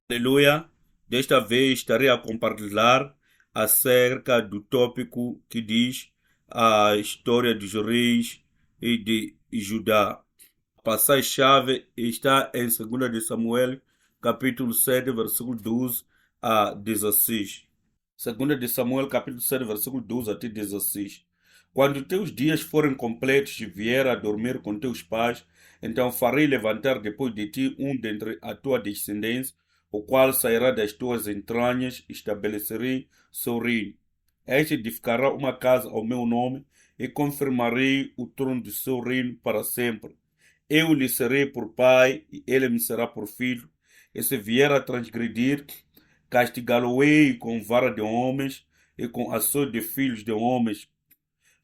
Aleluia! Desta vez estarei a compartilhar acerca do tópico que diz a história dos reis e de Judá. A passagem-chave está em 2 de Samuel, capítulo 7, versículo 12 a 16. 2 de Samuel, capítulo 7, versículo 12 até 16. Quando teus dias forem completos e vier a dormir com teus pais, então farei levantar depois de ti um dentre a tua descendência, o qual sairá das tuas entranhas, estabelecerei seu reino. Este edificará uma casa ao meu nome e confirmarei o trono de seu reino para sempre. Eu lhe serei por pai e ele me será por filho. E se vier a transgredir, castigá-lo-ei com vara de homens e com açoite de filhos de homens.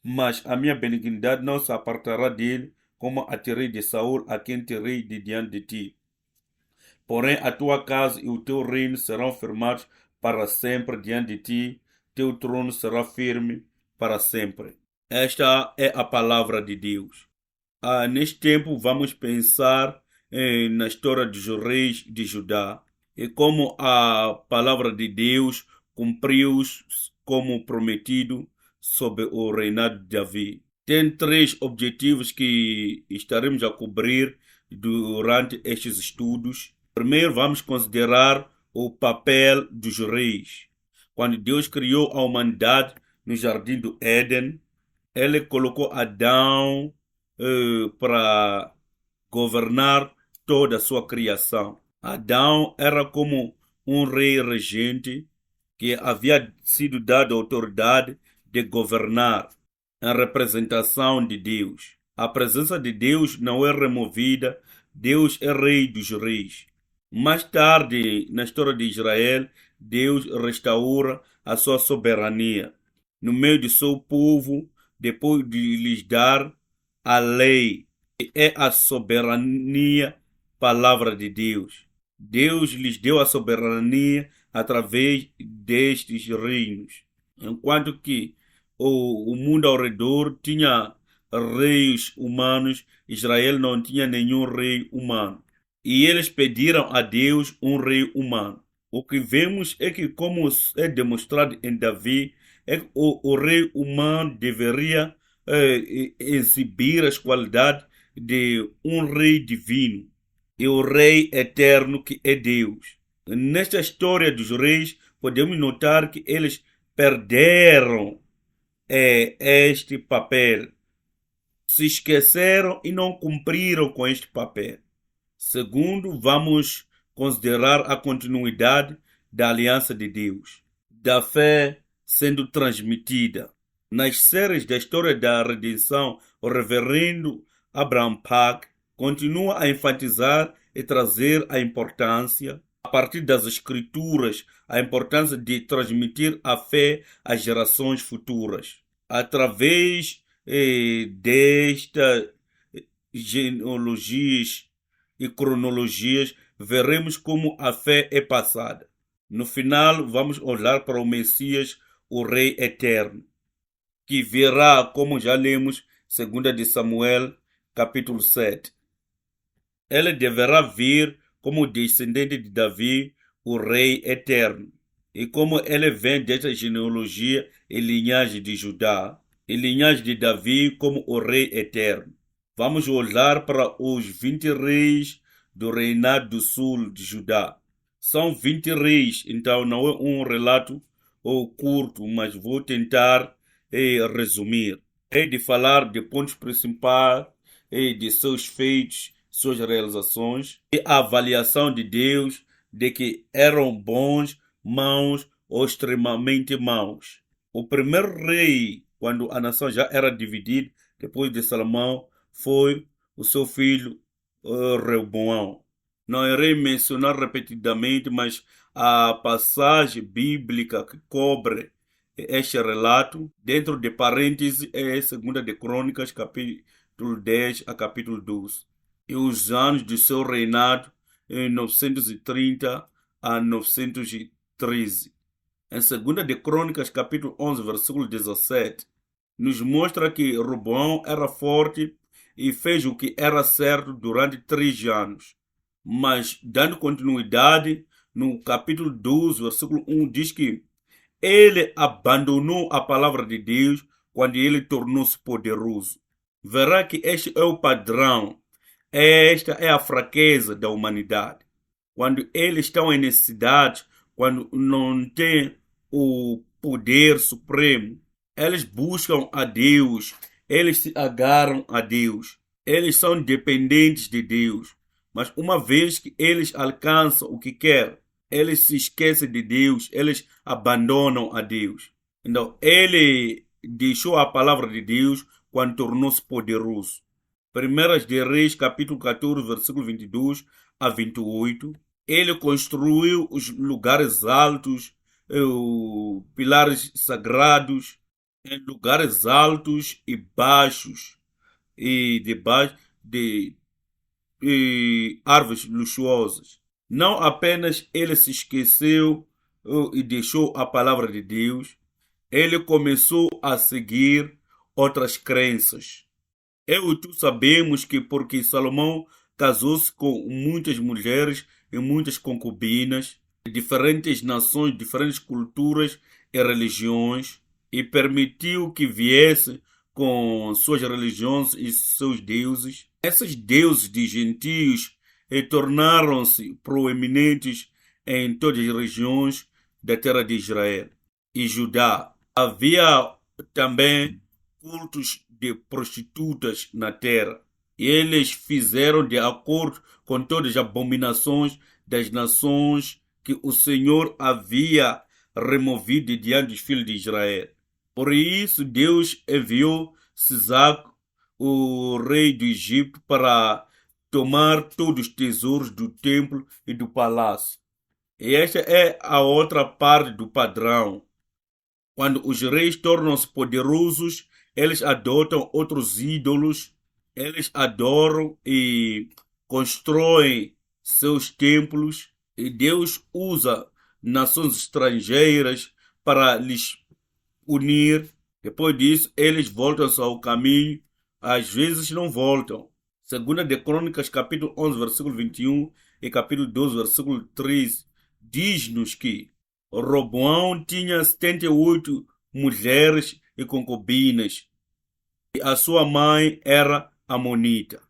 Mas a minha benignidade não se apartará dele, como a tirei de Saul, a quem tirei de diante de ti. Porém, a tua casa e o teu reino serão firmados para sempre diante de ti, teu trono será firme para sempre. Esta é a palavra de Deus. Neste tempo, vamos pensar na história dos reis de Judá e como a palavra de Deus cumpriu como prometido sob o reinado de Davi. Tem três objetivos que estaremos a cobrir durante estes estudos. Primeiro, vamos considerar o papel dos reis. Quando Deus criou a humanidade no jardim do Éden, ele colocou Adão para governar toda a sua criação. Adão era como um rei regente que havia sido dado a autoridade de governar em representação de Deus. A presença de Deus não é removida, Deus é rei dos reis. Mais tarde, na história de Israel, Deus restaura a sua soberania no meio de seu povo, depois de lhes dar a lei, que é a soberania, palavra de Deus. Deus lhes deu a soberania através destes reinos, enquanto que o mundo ao redor tinha reis humanos, Israel não tinha nenhum rei humano. E eles pediram a Deus um rei humano. O que vemos é que, como é demonstrado em Davi, é que o rei humano deveria exibir as qualidades de um rei divino e o rei eterno que é Deus. Nesta história dos reis, podemos notar que eles perderam este papel, se esqueceram e não cumpriram com este papel. Segundo, vamos considerar a continuidade da aliança de Deus, da fé sendo transmitida. Nas séries da história da redenção, o reverendo Abraham Pack continua a enfatizar e trazer a importância, a partir das escrituras, a importância de transmitir a fé às gerações futuras. Através destas genealogias e cronologias, veremos como a fé é passada. No final, vamos olhar para o Messias, o Rei Eterno, que virá, como já lemos, 2 de Samuel, capítulo 7. Ele deverá vir como descendente de Davi, o Rei Eterno. E como ele vem desta genealogia e linhagem de Judá, e linhagem de Davi como o Rei Eterno. Vamos olhar para os 20 reis do reinado do sul de Judá. São 20 reis, então não é um relato curto, mas vou tentar resumir. Hei de falar de pontos principais de seus feitos, suas realizações e a avaliação de Deus de que eram bons, maus ou extremamente maus. O primeiro rei, quando a nação já era dividida, depois de Salomão, foi o seu filho Reoboão. Não irei mencionar repetidamente, mas a passagem bíblica que cobre este relato, dentro de parênteses, é 2 de Crônicas, capítulo 10 a capítulo 12. E os anos de seu reinado, em 930 a 913. Em 2 de Crônicas, capítulo 11, versículo 17, nos mostra que Roboão era forte e fez o que era certo durante 3 anos. Mas, dando continuidade, no capítulo 12, versículo 1, diz que ele abandonou a palavra de Deus quando ele tornou-se poderoso. Verá que este é o padrão, esta é a fraqueza da humanidade. Quando eles estão em necessidade, quando não têm o poder supremo, eles buscam a Deus, eles se agarram a Deus, eles são dependentes de Deus. Mas uma vez que eles alcançam o que querem, eles se esquecem de Deus, eles abandonam a Deus. Então, ele deixou a palavra de Deus quando tornou-se poderoso. Primeiras de Reis, capítulo 14, versículo 22 a 28. Ele construiu os lugares altos, pilares sagrados, em lugares altos e baixos, e debaixo de árvores luxuosas. Não apenas ele se esqueceu e deixou a palavra de Deus, ele começou a seguir outras crenças. Eu e tu sabemos que porque Salomão casou-se com muitas mulheres e muitas concubinas, de diferentes nações, diferentes culturas e religiões, e permitiu que viesse com suas religiões e seus deuses. Esses deuses de gentios tornaram-se proeminentes em todas as regiões da terra de Israel e Judá. Havia também cultos de prostitutas na terra. E eles fizeram de acordo com todas as abominações das nações que o Senhor havia removido diante dos filhos de Israel. Por isso, Deus enviou Sisaque, o rei do Egito, para tomar todos os tesouros do templo e do palácio. E esta é a outra parte do padrão. Quando os reis tornam-se poderosos, eles adotam outros ídolos, eles adoram e constroem seus templos, e Deus usa nações estrangeiras para lhes unir. Depois disso, eles voltam ao caminho, às vezes não voltam. Segunda de Crônicas, capítulo 11, versículo 21 e capítulo 12, versículo 13, diz-nos que Roboão tinha 78 mulheres e concubinas, e a sua mãe era amonita.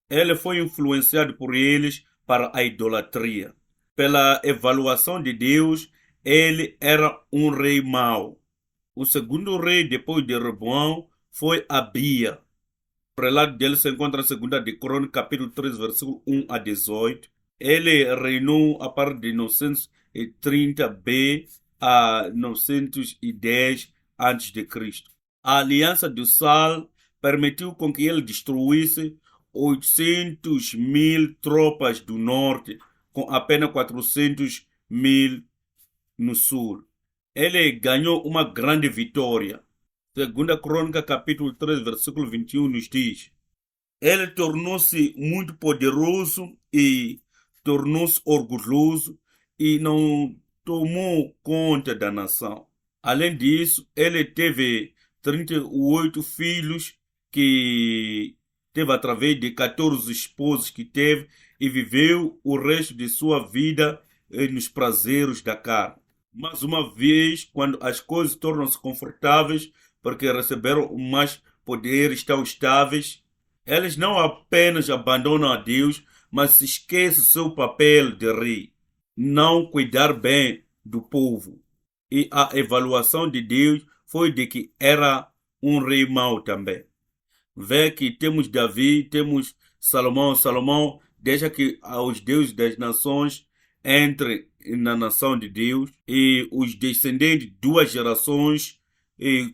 Ele foi influenciado por eles para a idolatria. Pela avaliação de Deus, ele era um rei mau. O segundo rei depois de Roboão foi Abia. O relato dele se encontra em 2 de Crônicas, capítulo 3, versículo 1 a 18. Ele reinou a partir de 930 B a 910 a.C. A aliança do Sal permitiu com que ele destruísse 800.000 tropas do norte, com apenas 400.000 no sul. Ele ganhou uma grande vitória. Segunda Crônica, capítulo 3, versículo 21, nos diz: ele tornou-se muito poderoso e tornou-se orgulhoso e não tomou conta da nação. Além disso, ele teve 38 filhos que teve através de 14 esposos que teve e viveu o resto de sua vida nos prazeres da carne. Mais uma vez, quando as coisas tornam-se confortáveis, porque receberam mais poder, estão estáveis, eles não apenas abandonam a Deus, mas se esquecem do seu papel de rei, não cuidar bem do povo. E a avaliação de Deus foi de que era um rei mau também. Vê que temos Davi, temos Salomão. Salomão deixa que os deuses das nações entrem na nação de Deus e os descendentes de 2 gerações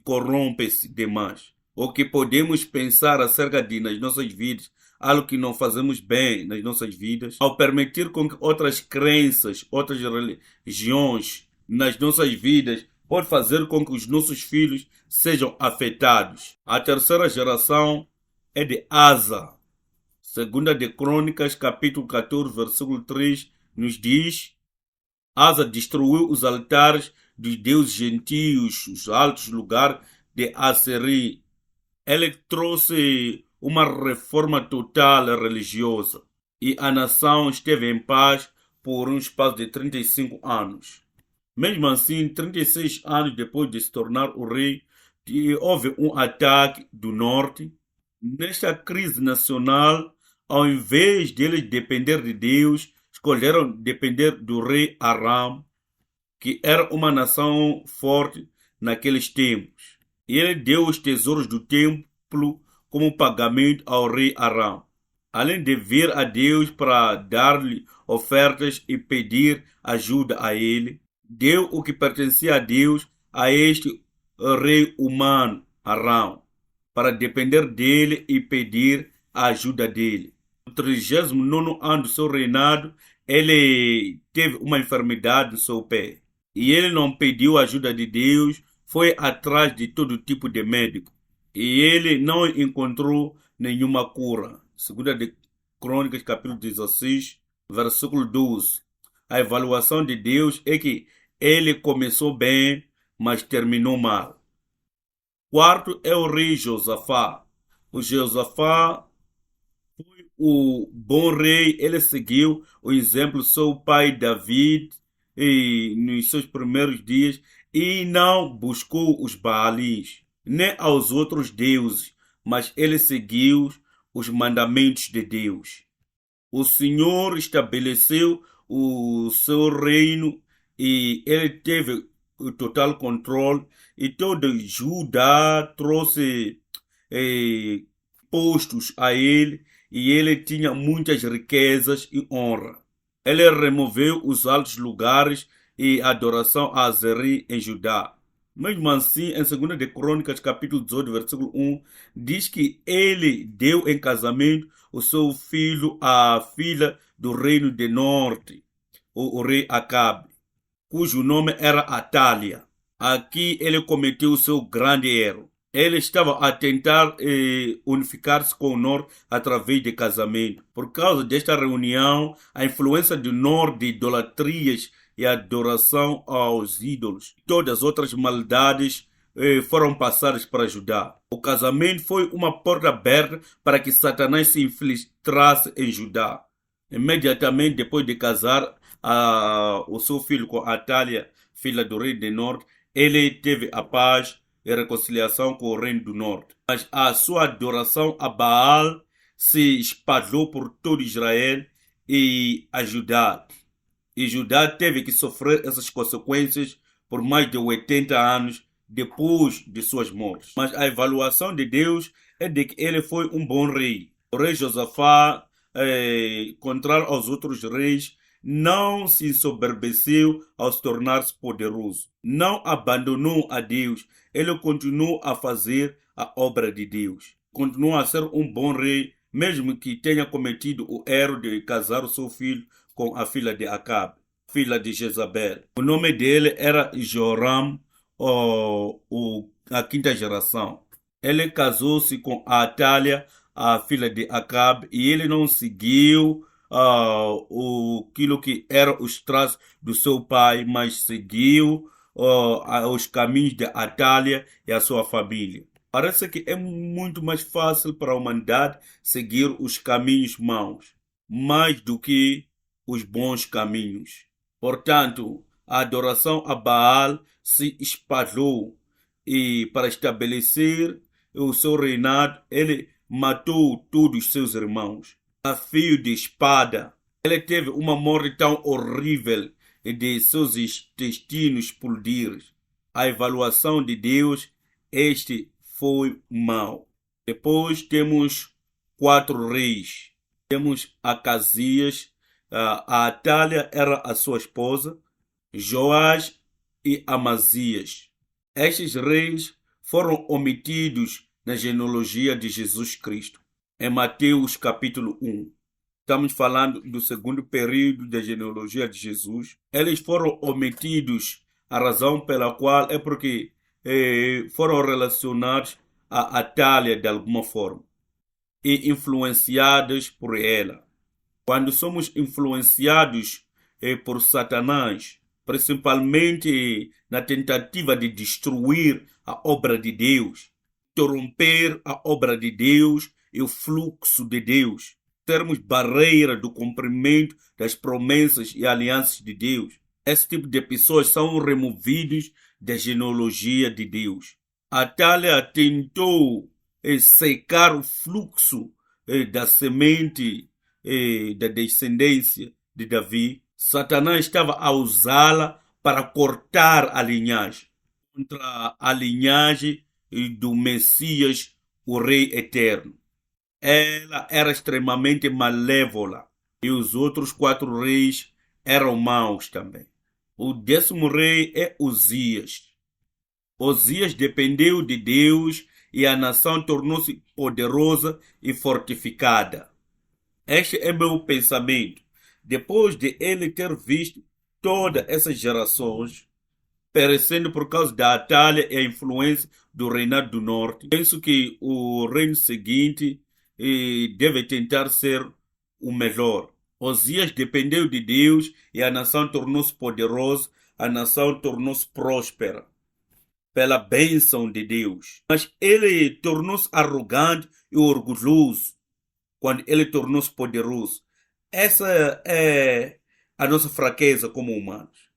corrompem-se demais. O que podemos pensar acerca de nas nossas vidas, algo que não fazemos bem nas nossas vidas, ao permitir com que outras crenças, outras religiões nas nossas vidas, pode fazer com que os nossos filhos sejam afetados. A terceira geração é de Asa. Segunda de Crônicas, capítulo 14, versículo 3, nos diz: Asa destruiu os altares dos deuses gentios, os altos lugares de Asseri. Ele trouxe uma reforma total religiosa e a nação esteve em paz por um espaço de 35 anos. Mesmo assim, 36 anos depois de se tornar o rei, houve um ataque do norte. Nesta crise nacional, ao invés de eles depender de Deus, escolheram depender do rei Aram, que era uma nação forte naqueles tempos. E ele deu os tesouros do templo como pagamento ao rei Aram. Além de vir a Deus para dar-lhe ofertas e pedir ajuda a ele, deu o que pertencia a Deus a este rei humano, Aram, para depender dele e pedir a ajuda dele. No 39º ano do seu reinado, ele teve uma enfermidade no seu pé. E ele não pediu a ajuda de Deus, foi atrás de todo tipo de médico. E ele não encontrou nenhuma cura. Segunda de Crônicas, capítulo 16, versículo 12. A avaliação de Deus é que ele começou bem, mas terminou mal. Quarto é o rei Josafá. O Josafá foi o bom rei, ele seguiu o exemplo do seu pai David nos seus primeiros dias e não buscou os Baalins, nem aos outros deuses, mas ele seguiu os mandamentos de Deus. O Senhor estabeleceu o seu reino e ele teve o total controle e todo Judá trouxe postos a ele e ele tinha muitas riquezas e honra. Ele removeu os altos lugares e adoração a Azeri em Judá. Mesmo assim, em 2 de Crônicas, capítulo 18, versículo 1, diz que ele deu em casamento o seu filho à filha do reino do norte, o rei Acabe, cujo nome era Atália. Aqui ele cometeu o seu grande erro. Ele estava a tentar unificar-se com o norte através de casamento. Por causa desta reunião, a influência do norte de idolatrias e adoração aos ídolos, todas as outras maldades foram passadas para Judá. O casamento foi uma porta aberta para que Satanás se infiltrasse em Judá. Imediatamente depois de casar o seu filho com Atália, filha do rei do norte, ele teve a paz e reconciliação com o reino do norte. Mas a sua adoração a Baal se espalhou por todo Israel e a Judá. E Judá teve que sofrer essas consequências por mais de 80 anos depois de suas mortes. Mas a avaliação de Deus é de que ele foi um bom rei. O rei Josafá, contrário aos outros reis, não se ensoberbeceu ao se tornar-se poderoso. Não abandonou a Deus. Ele continuou a fazer a obra de Deus. Continuou a ser um bom rei, mesmo que tenha cometido o erro de casar o seu filho com a filha de Acabe, filha de Jezabel. O nome dele era Joram, a quinta geração. Ele casou-se com Atália, a filha de Acabe, e ele não seguiu aquilo que eram os traços do seu pai, mas seguiu os caminhos de Atália e a sua família. Parece que é muito mais fácil para a humanidade seguir os caminhos maus, mais do que os bons caminhos. Portanto, a adoração a Baal se espalhou e para estabelecer o seu reinado, ele matou todos os seus irmãos a fio de espada. Ele teve uma morte tão horrível de seus intestinos explodir. A avaliação de Deus, este foi mau. Depois temos 4 reis. Temos Acasias, a Atália era a sua esposa, Joás e Amazias. Estes reis foram omitidos na genealogia de Jesus Cristo. Em Mateus capítulo 1. Estamos falando do segundo período da genealogia de Jesus. Eles foram omitidos, a razão pela qual é porque foram relacionados a Atália de alguma forma e influenciados por ela. Quando somos influenciados por Satanás, principalmente na tentativa de destruir a obra de Deus, interromper a obra de Deus e o fluxo de Deus, sermos barreira do cumprimento das promessas e alianças de Deus. Esse tipo de pessoas são removidos da genealogia de Deus. Atalha tentou secar o fluxo da semente da descendência de Davi. Satanás estava a usá-la para cortar a linhagem contra a linhagem do Messias, o Rei Eterno. Ela era extremamente malévola e os outros 4 reis eram maus também. O 10º rei é Uzias. Uzias dependeu de Deus e a nação tornou-se poderosa e fortificada. Este é meu pensamento. Depois de ele ter visto todas essas gerações perecendo por causa da Atalha e a influência do reinado do norte, penso que o reino seguinte deve tentar ser o melhor. Osias dependeu de Deus e a nação tornou-se poderosa, a nação tornou-se próspera pela bênção de Deus. Mas ele tornou-se arrogante e orgulhoso quando ele tornou-se poderoso. Essa é a nossa fraqueza como humanos.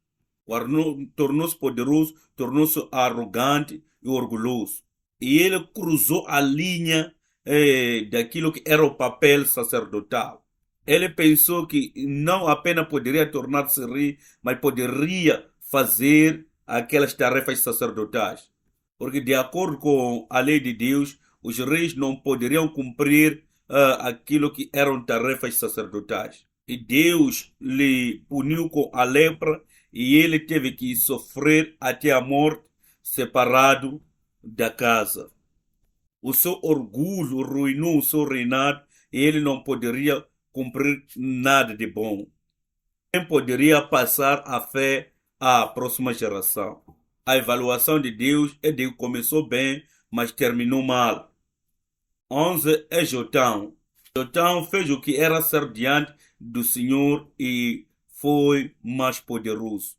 Tornou-se poderoso, tornou-se arrogante e orgulhoso. E ele cruzou a linha daquilo que era o papel sacerdotal. Ele pensou que não apenas poderia tornar-se rei, mas poderia fazer aquelas tarefas sacerdotais. Porque de acordo com a lei de Deus, os reis não poderiam cumprir aquilo que eram tarefas sacerdotais. E Deus lhe puniu com a lepra e ele teve que sofrer até a morte, separado da casa. O seu orgulho ruinou o seu reinado e ele não poderia cumprir nada de bom. Nem poderia passar a fé à próxima geração. A avaliação de Deus é de que começou bem, mas terminou mal. 11 é Jotão. Jotão fez o que era ser diante do Senhor e foi mais poderoso.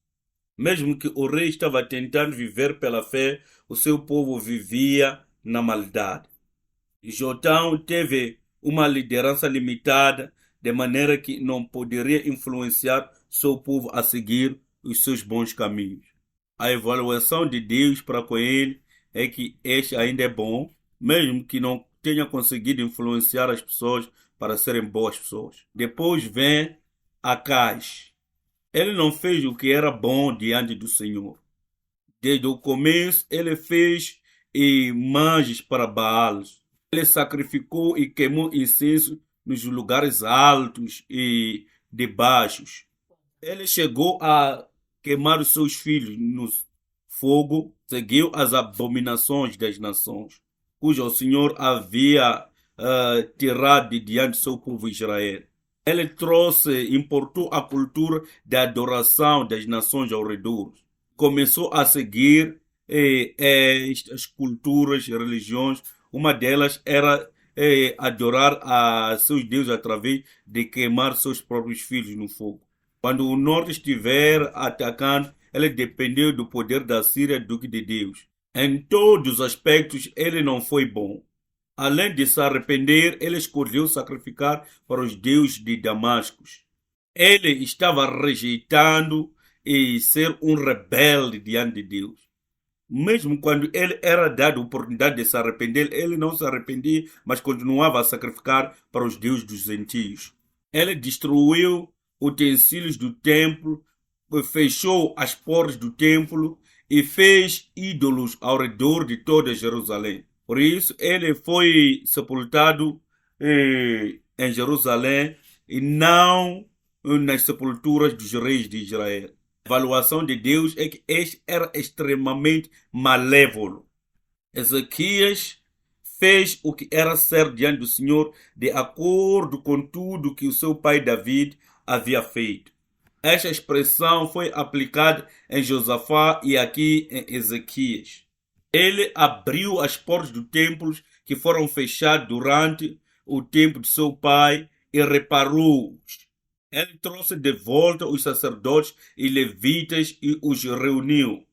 Mesmo que o rei estava tentando viver pela fé, o seu povo vivia na maldade. Jotão teve uma liderança limitada, de maneira que não poderia influenciar seu povo a seguir os seus bons caminhos. A avaliação de Deus para com ele é que este ainda é bom, mesmo que não tenha conseguido influenciar as pessoas para serem boas pessoas. Depois vem Acais. Ele não fez o que era bom diante do Senhor. Desde o começo, ele fez imagens para Baals. Ele sacrificou e queimou incenso nos lugares altos e de baixos. Ele chegou a queimar os seus filhos no fogo, seguiu as abominações das nações, cujo o Senhor havia tirado de diante do seu povo Israel. Ele importou a cultura da adoração das nações ao redor. Começou a seguir estas culturas, religiões. Uma delas era adorar a seus deuses através de queimar seus próprios filhos no fogo. Quando o norte estiver atacando, ele dependeu do poder da Síria do que de Deus. Em todos os aspectos, ele não foi bom. Além de se arrepender, ele escolheu sacrificar para os deuses de Damasco. Ele estava rejeitando e ser um rebelde diante de Deus. Mesmo quando ele era dado a oportunidade de se arrepender, ele não se arrependia, mas continuava a sacrificar para os deuses dos gentios. Ele destruiu utensílios do templo, fechou as portas do templo e fez ídolos ao redor de toda Jerusalém. Por isso, ele foi sepultado em Jerusalém e não nas sepulturas dos reis de Israel. A avaliação de Deus é que este era extremamente malévolo. Ezequias fez o que era ser diante do Senhor de acordo com tudo que o seu pai David havia feito. Esta expressão foi aplicada em Josafá e aqui em Ezequias. Ele abriu as portas do templo que foram fechadas durante o tempo de seu pai e reparou-os. Ele trouxe de volta os sacerdotes e levitas e os reuniu.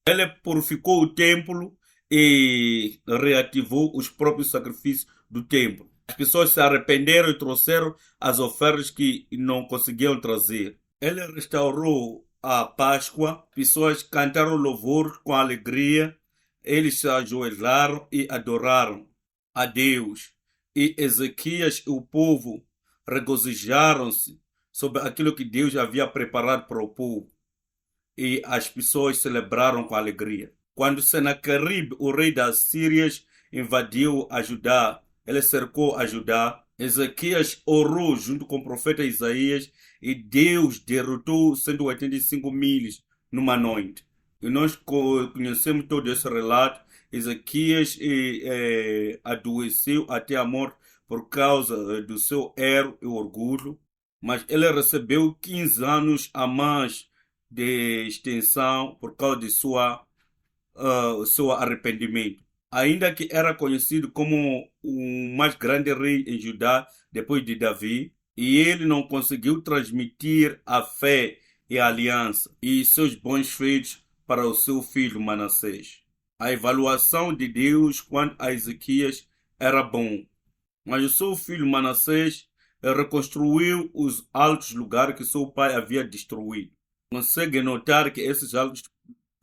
Ele purificou o templo e reativou os próprios sacrifícios do templo. As pessoas se arrependeram e trouxeram as ofertas que não conseguiam trazer. Ele restaurou a Páscoa, pessoas cantaram louvor com alegria, eles se ajoelharam e adoraram a Deus. E Ezequias e o povo regozijaram-se sobre aquilo que Deus havia preparado para o povo. E as pessoas celebraram com alegria. Quando Senaqueribe, o rei das Sírias, invadiu a Judá, ele cercou a Judá. Ezequias orou junto com o profeta Isaías e Deus derrotou 185 mil numa noite. E nós conhecemos todo esse relato. Ezequias adoeceu até a morte por causa do seu erro e orgulho, mas ele recebeu 15 anos a mais de extensão por causa de seu arrependimento. Ainda que era conhecido como o mais grande rei em Judá depois de Davi, e ele não conseguiu transmitir a fé e a aliança e seus bons feitos para o seu filho Manassés. A avaliação de Deus quanto a Ezequias era bom, mas o seu filho Manassés reconstruiu os altos lugares que seu pai havia destruído. Consegue notar que esses altos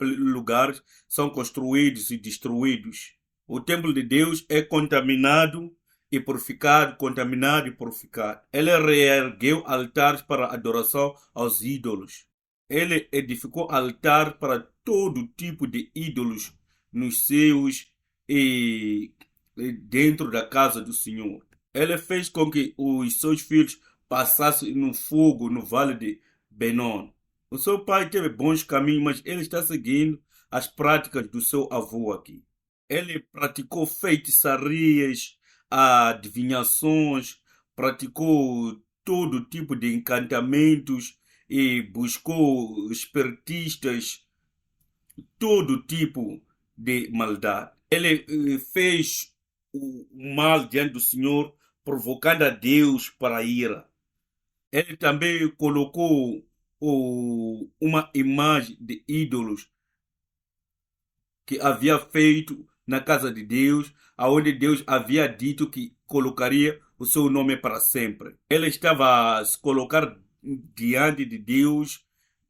lugares são construídos e destruídos. O templo de Deus é contaminado e purificado, contaminado e purificado. Ele reergueu altares para adoração aos ídolos. Ele edificou altares para todo tipo de ídolos nos céus e dentro da casa do Senhor. Ele fez com que os seus filhos passassem no fogo no vale de Benon. O seu pai teve bons caminhos, mas ele está seguindo as práticas do seu avô aqui. Ele praticou feitiçarias, adivinhações, praticou todo tipo de encantamentos e buscou espiritistas, todo tipo de maldade. Ele fez o mal diante do Senhor, provocando a Deus para a ira. Ele também colocou uma imagem de ídolos que havia feito na casa de Deus, aonde Deus havia dito que colocaria o seu nome para sempre. Ele estava a se colocar diante de Deus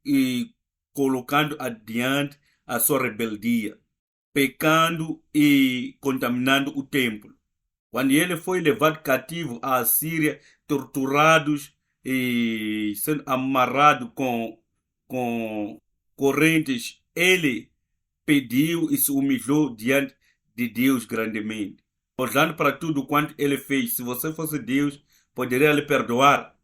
e colocando adiante a sua rebeldia, pecando e contaminando o templo. Quando ele foi levado cativo à Síria, torturados e sendo amarrado com correntes, ele pediu e se humilhou diante de Deus grandemente, olhando para tudo quanto ele fez. Se você fosse Deus, poderia lhe perdoar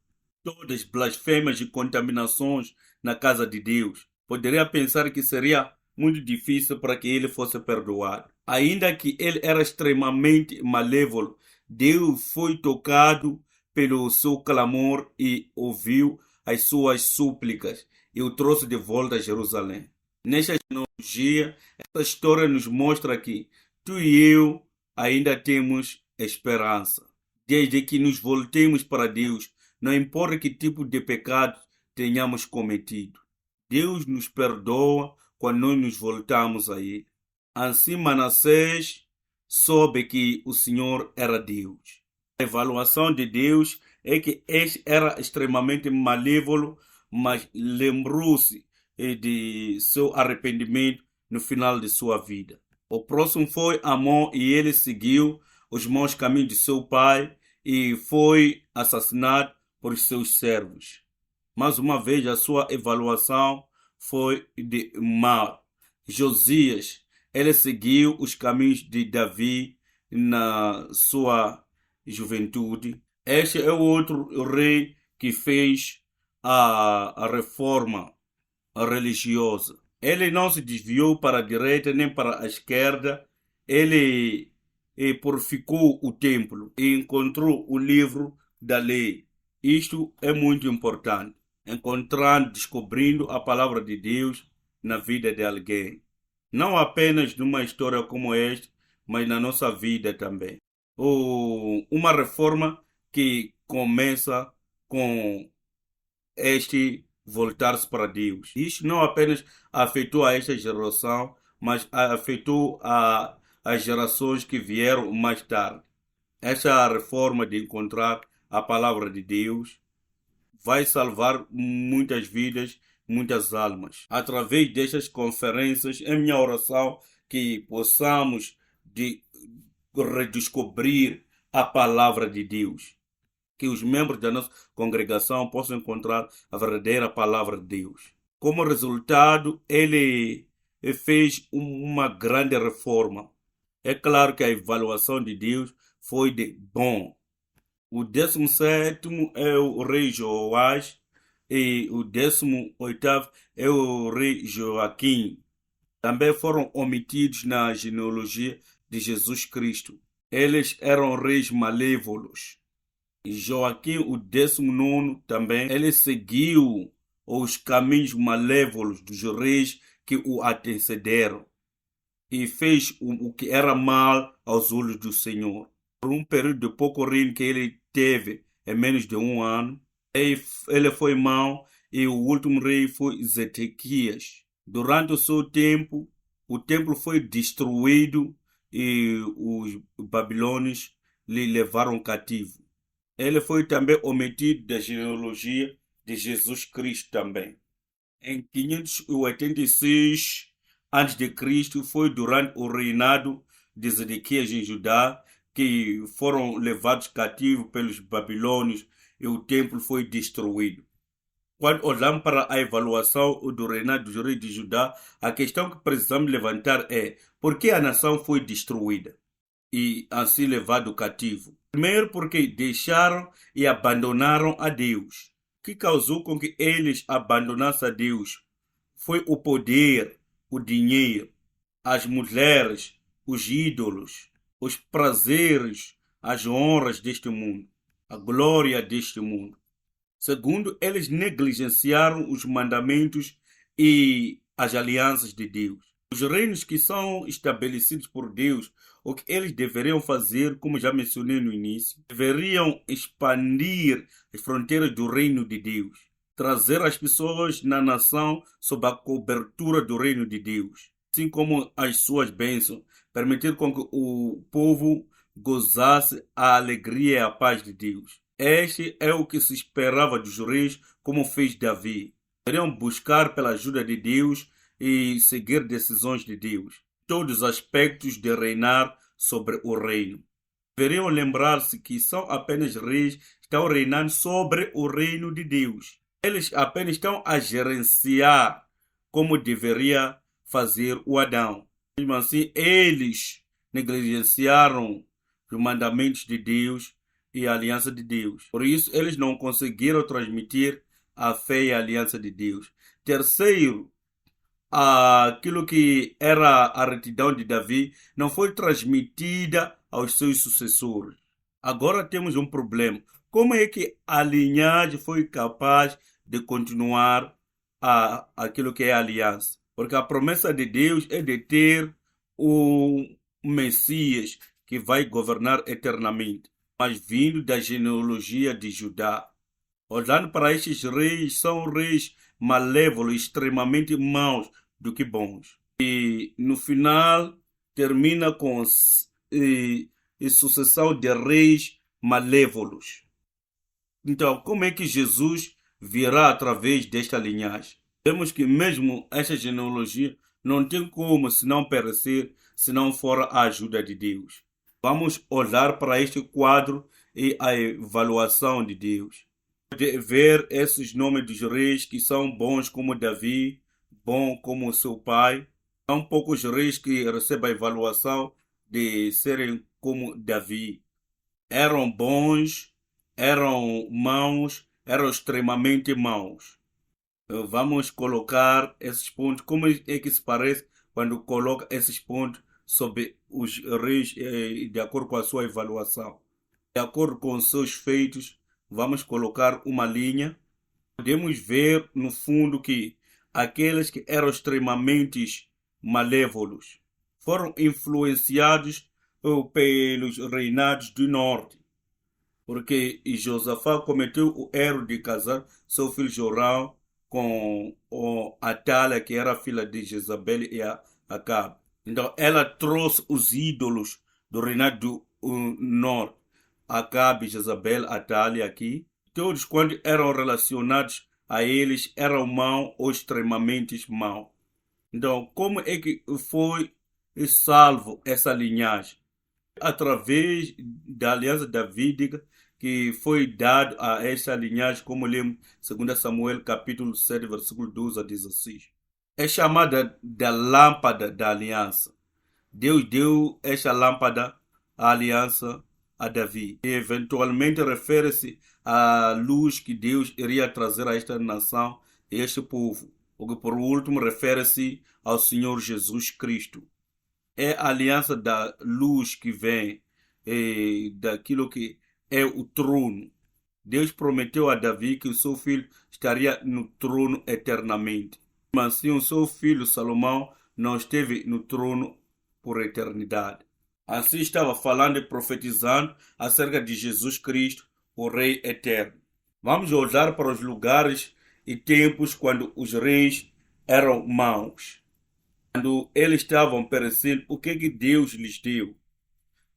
todas as blasfêmias e contaminações na casa de Deus. Poderia pensar que seria muito difícil para que ele fosse perdoado. Ainda que ele era extremamente malévolo, Deus foi tocado pelo seu clamor e ouviu as suas súplicas e o trouxe de volta a Jerusalém. Nesta genealogia, essa história nos mostra que tu e eu ainda temos esperança. Desde que nos voltemos para Deus, não importa que tipo de pecado tenhamos cometido, Deus nos perdoa quando nós nos voltamos a Ele. Assim Manassés soube que o Senhor era Deus. A avaliação de Deus é que este era extremamente malévolo, mas lembrou-se de seu arrependimento no final de sua vida. O próximo foi Amon e ele seguiu os maus caminhos de seu pai e foi assassinado por seus servos. Mais uma vez a sua avaliação foi de mal. Josias, ele seguiu os caminhos de Davi na sua juventude. Este é o outro rei que fez a reforma religiosa. Ele não se desviou para a direita nem para a esquerda. Ele purificou o templo e encontrou o livro da lei. Isto é muito importante. Encontrando, descobrindo a palavra de Deus na vida de alguém. Não apenas numa história como esta, mas na nossa vida também. Uma reforma que começa com este voltar-se para Deus. Isto não apenas afetou a esta geração, mas afetou as gerações que vieram mais tarde. Esta reforma de encontrar a palavra de Deus vai salvar muitas vidas, muitas almas. Através destas conferências, é minha oração que possamos redescobrir a palavra de Deus. Que os membros da nossa congregação possam encontrar a verdadeira palavra de Deus. Como resultado, ele fez uma grande reforma. É claro que a avaliação de Deus foi de bom. O 17º é o rei Joás e o 18º é o rei Joaquim. Também foram omitidos na genealogia de Jesus Cristo. Eles eram reis malévolos. E Joaquim, o 19º também, ele seguiu os caminhos malévolos dos reis que o antecederam e fez o que era mal aos olhos do Senhor. Por um período de pouco reino que ele teve, em menos de um ano, ele foi mau e o último rei foi Zedequias. Durante o seu tempo, o templo foi destruído e os babilônios lhe levaram cativo. Ele foi também omitido da genealogia de Jesus Cristo também. Em 586 a.C. foi durante o reinado de Zedequias em Judá que foram levados cativos pelos babilônios e o templo foi destruído. Quando olhamos para a avaliação do reinado dos reis de Judá, a questão que precisamos levantar é: por que a nação foi destruída e assim levado cativo? Primeiro, porque deixaram e abandonaram a Deus. O que causou com que eles abandonassem a Deus foi o poder, o dinheiro, as mulheres, os ídolos, os prazeres, as honras deste mundo, a glória deste mundo. Segundo, eles negligenciaram os mandamentos e as alianças de Deus. Os reinos que são estabelecidos por Deus, o que eles deveriam fazer, como já mencionei no início, deveriam expandir as fronteiras do reino de Deus, trazer as pessoas na nação sob a cobertura do reino de Deus, assim como as suas bênçãos, permitir com que o povo gozasse a alegria e a paz de Deus. Este é o que se esperava dos reis, como fez Davi. Deveriam buscar pela ajuda de Deus e seguir decisões de Deus. Todos os aspectos de reinar sobre o reino. Deveriam lembrar-se que são apenas reis que estão reinando sobre o reino de Deus. Eles apenas estão a gerenciar como deveria fazer o Adão. Mesmo assim, eles negligenciaram os mandamentos de Deus e a aliança de Deus. Por isso, eles não conseguiram transmitir a fé e a aliança de Deus. Terceiro, aquilo que era a retidão de Davi não foi transmitida aos seus sucessores. Agora temos um problema. Como é que a linhagem foi capaz de continuar aquilo que é a aliança? Porque a promessa de Deus é de ter o Messias que vai governar eternamente, mas vindo da genealogia de Judá. Olhando para estes reis, são reis malévolos, extremamente maus do que bons. E no final termina com sucessão de reis malévolos. Então, como é que Jesus virá através desta linhagem? Vemos que mesmo esta genealogia não tem como se não perecer, se não for a ajuda de Deus. Vamos olhar para este quadro e a avaliação de Deus. De ver esses nomes dos reis que são bons como Davi, bom como seu pai. São poucos reis que recebem a avaliação de serem como Davi. Eram bons, eram maus, eram extremamente maus. Vamos colocar esses pontos. Como é que se parece quando coloca esses pontos sobre os reis de acordo com a sua avaliação? De acordo com os seus feitos, vamos colocar uma linha. Podemos ver no fundo que aqueles que eram extremamente malévolos foram influenciados pelos reinados do norte. Porque Josafá cometeu o erro de casar seu filho Joram com Atália, que era filha de Jezabel e Acabe. Então ela trouxe os ídolos do reinado do norte. Acabe, Jezabel, Atália aqui, todos quando eram relacionados a eles eram mau ou extremamente mau. Então, como é que foi salvo essa linhagem? Através da aliança davídica que foi dado a esta linhagem, como lemos 2 Samuel capítulo 7, versículo 12 a 16. É chamada da lâmpada da aliança. Deus deu esta lâmpada à aliança a Davi. E eventualmente refere-se à luz que Deus iria trazer a esta nação e este povo. O que por último refere-se ao Senhor Jesus Cristo. É a aliança da luz que vem daquilo que é o trono. Deus prometeu a Davi que o seu filho estaria no trono eternamente. Mas assim, o seu filho Salomão não esteve no trono por eternidade. Assim estava falando e profetizando acerca de Jesus Cristo, o Rei eterno. Vamos olhar para os lugares e tempos quando os reis eram maus. Quando eles estavam perecendo, o que Deus lhes deu?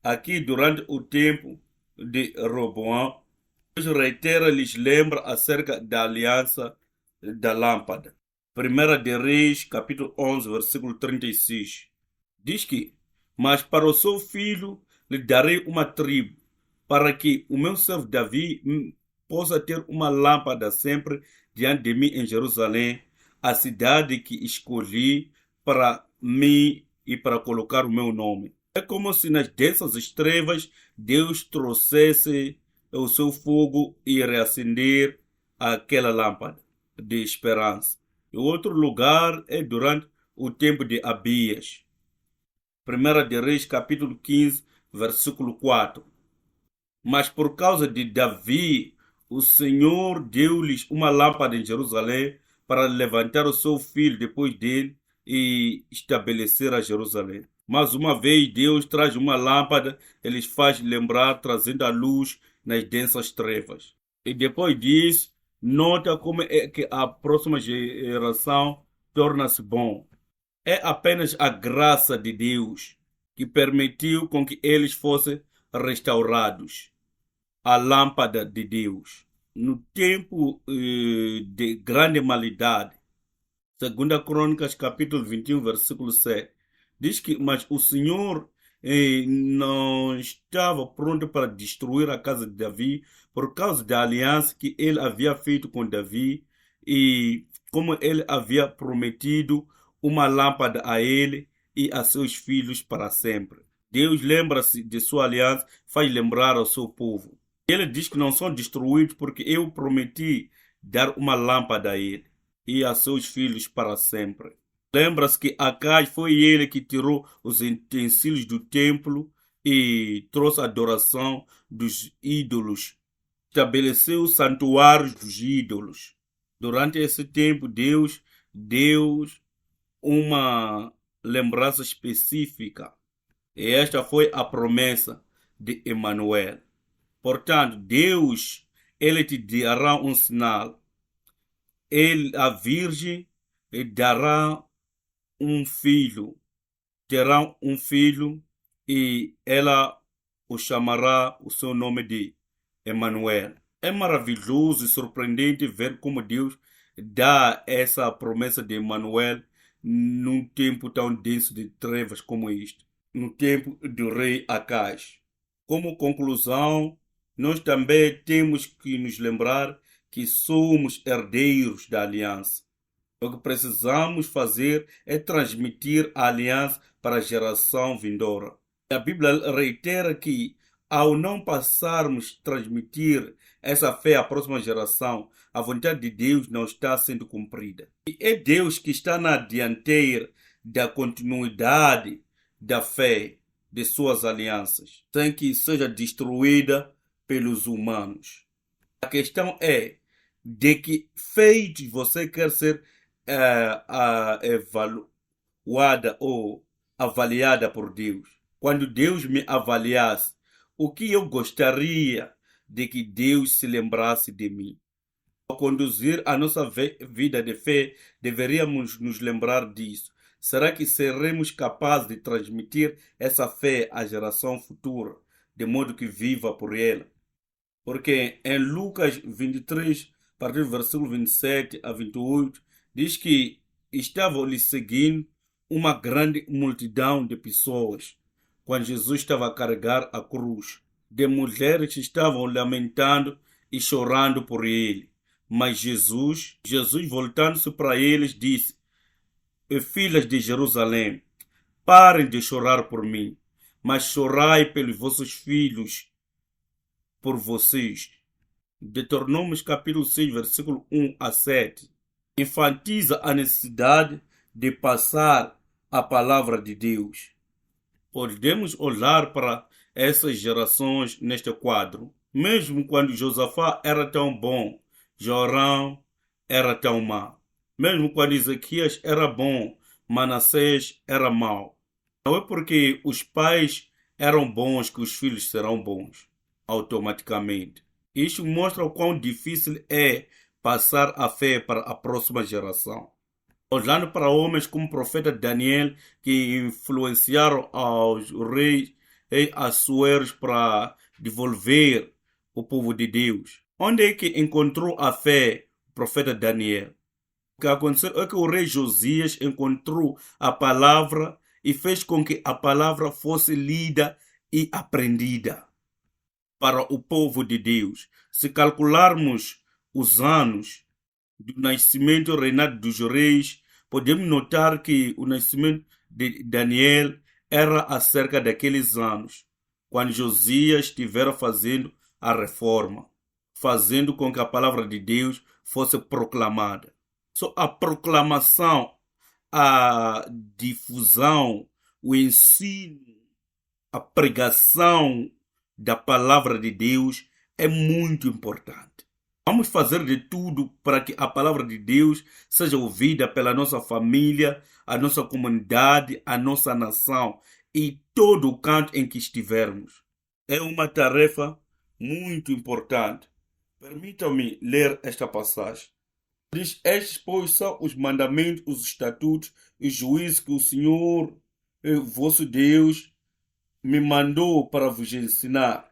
Aqui, durante o tempo de Roboão, Deus reitera, lhes lembra acerca da aliança da lâmpada. 1 de Reis, capítulo 11, versículo 36. Diz que, mas para o seu filho lhe darei uma tribo, para que o meu servo Davi possa ter uma lâmpada sempre diante de mim em Jerusalém, a cidade que escolhi para mim e para colocar o meu nome. É como se nas densas trevas Deus trouxesse o seu fogo e reacender aquela lâmpada de esperança. E outro lugar é durante o tempo de Abias. 1 de Reis, capítulo 15, versículo 4. Mas por causa de Davi, o Senhor deu-lhes uma lâmpada em Jerusalém para levantar o seu filho depois dele e estabelecer a Jerusalém. Mais uma vez, Deus traz uma lâmpada, ele faz lembrar, trazendo a luz nas densas trevas. E depois disso, nota como é que a próxima geração torna-se bom. É apenas a graça de Deus que permitiu com que eles fossem restaurados. A lâmpada de Deus. No tempo de grande malidade, 2 Crônicas, capítulo 21, versículo 7, diz que, mas o Senhor não estava pronto para destruir a casa de Davi por causa da aliança que ele havia feito com Davi e como ele havia prometido uma lâmpada a ele e a seus filhos para sempre. Deus lembra-se de sua aliança, faz lembrar ao seu povo. Ele diz que não são destruídos porque eu prometi dar uma lâmpada a ele e a seus filhos para sempre. Lembra-se que Acais foi ele que tirou os utensílios do templo e trouxe a adoração dos ídolos. Estabeleceu os santuários dos ídolos. Durante esse tempo, Deus deu uma lembrança específica. E esta foi a promessa de Emanuel. Portanto, Deus, ele te dará um sinal. Ele, a Virgem, dará um filho. Terá um filho e ela o chamará o seu nome de Emanuel. É maravilhoso e surpreendente ver como Deus dá essa promessa de Emanuel num tempo tão denso de trevas como este, no tempo do rei Acais. Como conclusão, nós também temos que nos lembrar que somos herdeiros da aliança. O que precisamos fazer é transmitir a aliança para a geração vindoura. A Bíblia reitera que, ao não passarmos a transmitir essa fé à próxima geração, a vontade de Deus não está sendo cumprida. E é Deus que está na dianteira da continuidade da fé de suas alianças, sem que seja destruída pelos humanos. A questão é de que feito você quer ser evaluada ou avaliada por Deus. Quando Deus me avaliasse, o que eu gostaria de que Deus se lembrasse de mim? Ao conduzir a nossa vida de fé, deveríamos nos lembrar disso. Será que seremos capazes de transmitir essa fé à geração futura, de modo que viva por ela. Porque em Lucas 23, a partir do versículo 27 a 28, diz que estavam lhe seguindo uma grande multidão de pessoas quando Jesus estava a carregar a cruz, de mulheres que estavam lamentando e chorando por ele. Mas Jesus voltando-se para eles, disse: Filhas de Jerusalém, parem de chorar por mim, mas chorai pelos vossos filhos, por vocês. Deuteronômio capítulo 6, versículo 1 a 7. Enfatiza a necessidade de passar a palavra de Deus. Podemos olhar para essas gerações neste quadro. Mesmo quando Josafá era tão bom, Jorão era tão mau. Mesmo quando Ezequias era bom, Manassés era mau. Não é porque os pais eram bons que os filhos serão bons, automaticamente. Isso mostra o quão difícil é passar a fé para a próxima geração. Olhando para homens como o profeta Daniel, que influenciaram aos reis e Assueros para devolver o povo de Deus. Onde é que encontrou a fé o profeta Daniel? O que aconteceu é que o rei Josias encontrou a palavra e fez com que a palavra fosse lida e aprendida para o povo de Deus. Se calcularmos os anos do nascimento e reinado dos reis, podemos notar que o nascimento de Daniel era acerca daqueles anos, quando Josias estivera fazendo a reforma, fazendo com que a palavra de Deus fosse proclamada. Só a proclamação, a difusão, o ensino, a pregação da palavra de Deus é muito importante. Vamos fazer de tudo para que a palavra de Deus seja ouvida pela nossa família, a nossa comunidade, a nossa nação e todo o canto em que estivermos. É uma tarefa muito importante. Permitam-me ler esta passagem. Diz: Estes, pois, são os mandamentos, os estatutos e os juízos que o Senhor, vosso Deus, me mandou para vos ensinar,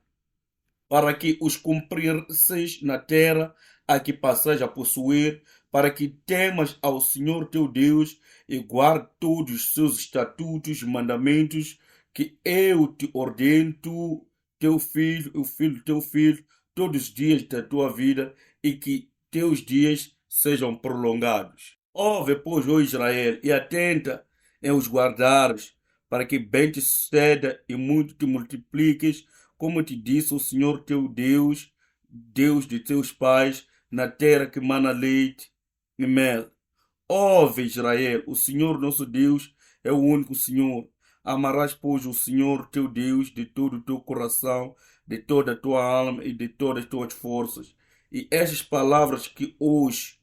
para que os cumprisseis na terra a que passais a possuir, para que temas ao Senhor teu Deus e guarde todos os seus estatutos e mandamentos que eu te ordeno, tu, teu filho, o filho do teu filho, todos os dias da tua vida, e que teus dias sejam prolongados. Ouve, pois, ó Israel, e atenta em os guardares, para que bem te suceda e muito te multipliques, como te disse o Senhor teu Deus, Deus de teus pais, na terra que mana leite e mel. Ouve, Israel, o Senhor nosso Deus é o único Senhor. Amarás, pois, o Senhor teu Deus de todo o teu coração, de toda a tua alma e de todas as tuas forças. E estas palavras que hoje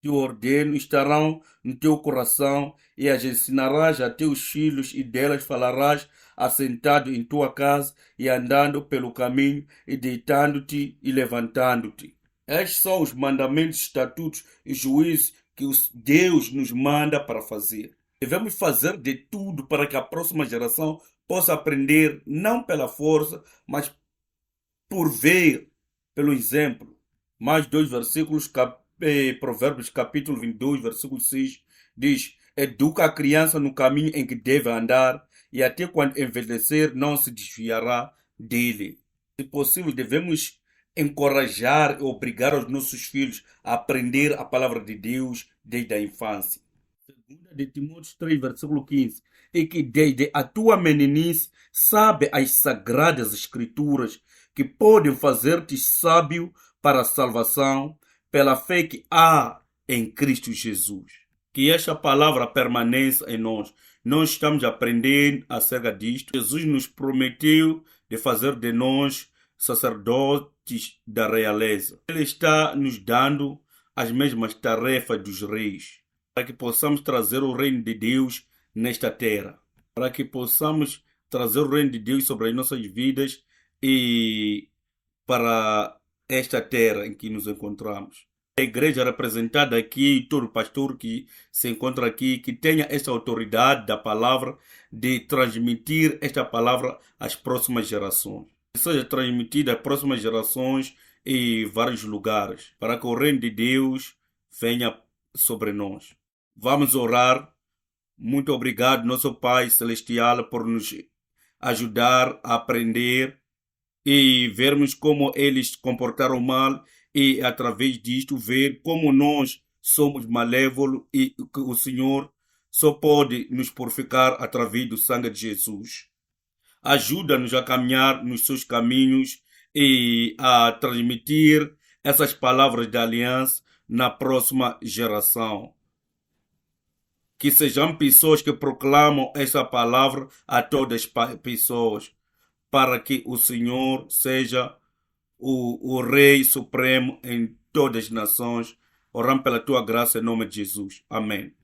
te ordeno estarão no teu coração, e as ensinarás a teus filhos, e delas falarás assentado em tua casa e andando pelo caminho, e deitando-te e levantando-te. Estes são os mandamentos, estatutos e juízos que Deus nos manda para fazer. Devemos fazer de tudo para que a próxima geração possa aprender, não pela força, mas por ver, pelo exemplo. Mais dois versículos, Provérbios capítulo 22, versículo 6, diz: Educa a criança no caminho em que deve andar, e até quando envelhecer não se desviará dele. Se possível, devemos encorajar e obrigar os nossos filhos a aprender a palavra de Deus desde a infância. 2 de Timóteo 3, versículo 15, e que desde a tua meninice sabe as sagradas escrituras, que podem fazer-te sábio para a salvação, pela fé que há em Cristo Jesus. Que esta palavra permaneça em nós. Nós estamos aprendendo acerca disto. Jesus nos prometeu de fazer de nós sacerdotes da realeza. Ele está nos dando as mesmas tarefas dos reis, para que possamos trazer o reino de Deus nesta terra, para que possamos trazer o reino de Deus sobre as nossas vidas e para esta terra em que nos encontramos. A igreja representada aqui, todo pastor que se encontra aqui, que tenha esta autoridade da palavra, de transmitir esta palavra às próximas gerações. seja transmitida às próximas gerações e vários lugares, para que o reino de Deus venha sobre nós. Vamos orar. Muito obrigado, nosso Pai Celestial, por nos ajudar a aprender e vermos como eles se comportaram mal e, através disto, ver como nós somos malévolos e que o Senhor só pode nos purificar através do sangue de Jesus. Ajuda-nos a caminhar nos seus caminhos e a transmitir essas palavras de aliança na próxima geração. Que sejam pessoas que proclamam essa palavra a todas as pessoas, para que o Senhor seja o Rei Supremo em todas as nações. Oramos pela tua graça em nome de Jesus. Amém.